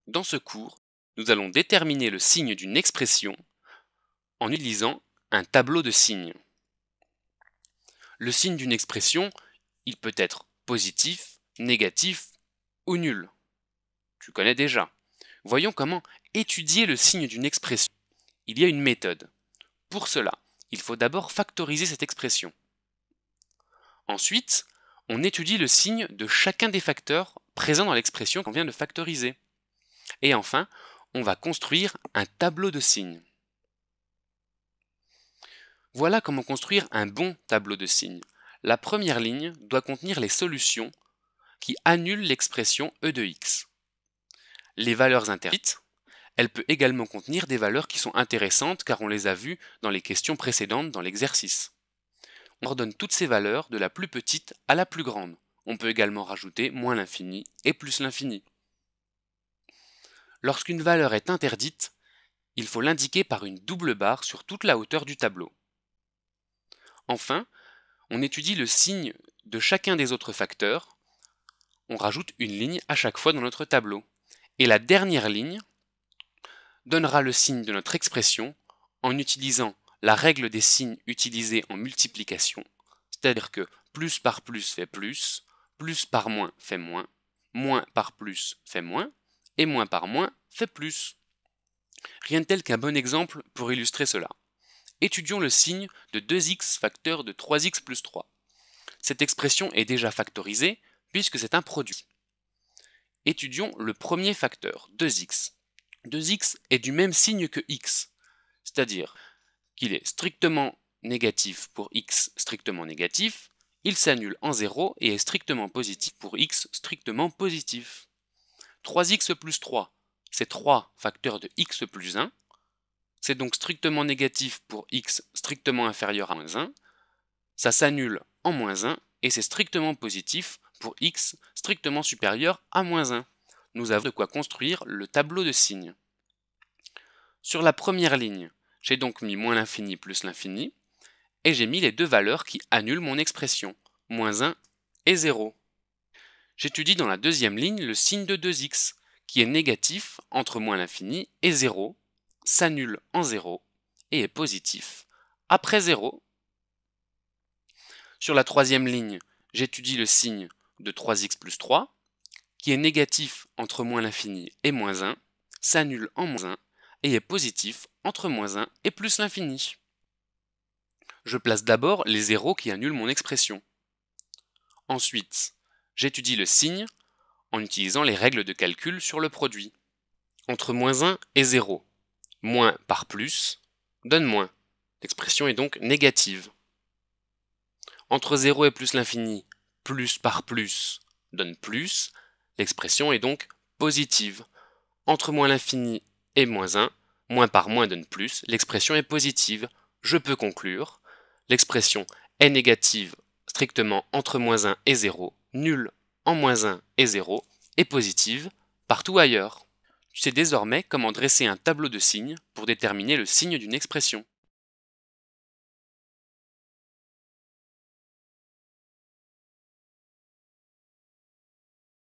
Dans ce cours, nous allons déterminer le signe d'une expression en utilisant un tableau de signes. Le signe d'une expression, il peut être positif, négatif ou nul. Tu connais déjà. Voyons comment étudier le signe d'une expression. Il y a une méthode. Pour cela, il faut d'abord factoriser cette expression. Ensuite, on étudie le signe de chacun des facteurs présents dans l'expression qu'on vient de factoriser. Et enfin, on va construire un tableau de signes. Voilà comment construire un bon tableau de signes. La première ligne doit contenir les solutions qui annulent l'expression e de x. Les valeurs interdites, elle peut également contenir des valeurs qui sont intéressantes car on les a vues dans les questions précédentes dans l'exercice. On ordonne toutes ces valeurs de la plus petite à la plus grande. On peut également rajouter moins l'infini et plus l'infini. Lorsqu'une valeur est interdite, il faut l'indiquer par une double barre sur toute la hauteur du tableau. Enfin, on étudie le signe de chacun des autres facteurs. On rajoute une ligne à chaque fois dans notre tableau. Et la dernière ligne donnera le signe de notre expression en utilisant la règle des signes utilisée en multiplication, c'est-à-dire que plus par plus par moins fait moins par plus fait moins, et moins par moins fait plus. Rien de tel qu'un bon exemple pour illustrer cela. Étudions le signe de 2x facteur de 3x plus 3. Cette expression est déjà factorisée puisque c'est un produit. Étudions le premier facteur, 2x. 2x est du même signe que x, c'est-à-dire qu'il est strictement négatif pour x strictement négatif, il s'annule en 0 et est strictement positif pour x strictement positif. 3x plus 3, c'est 3 facteurs de x plus 1, c'est donc strictement négatif pour x strictement inférieur à moins 1, ça s'annule en moins 1 et c'est strictement positif pour x strictement supérieur à moins 1. Nous avons de quoi construire le tableau de signes. Sur la première ligne, j'ai donc mis moins l'infini plus l'infini, et j'ai mis les deux valeurs qui annulent mon expression, moins 1 et 0. J'étudie dans la deuxième ligne le signe de 2x, qui est négatif entre moins l'infini et 0, s'annule en 0 et est positif après 0. Sur la troisième ligne, j'étudie le signe de 3x plus 3, qui est négatif entre moins l'infini et moins 1, s'annule en moins 1 et est positif entre moins 1 et plus l'infini. Je place d'abord les zéros qui annulent mon expression. Ensuite, j'étudie le signe en utilisant les règles de calcul sur le produit. Entre moins 1 et 0, moins par plus donne moins. L'expression est donc négative. Entre 0 et plus l'infini, plus par plus donne plus. L'expression est donc positive. Entre moins l'infini et moins 1, moins par moins donne plus. L'expression est positive. Je peux conclure. L'expression est négative strictement entre moins 1 et 0, nulle en moins 1 et 0, et positive partout ailleurs. Tu sais désormais comment dresser un tableau de signes pour déterminer le signe d'une expression.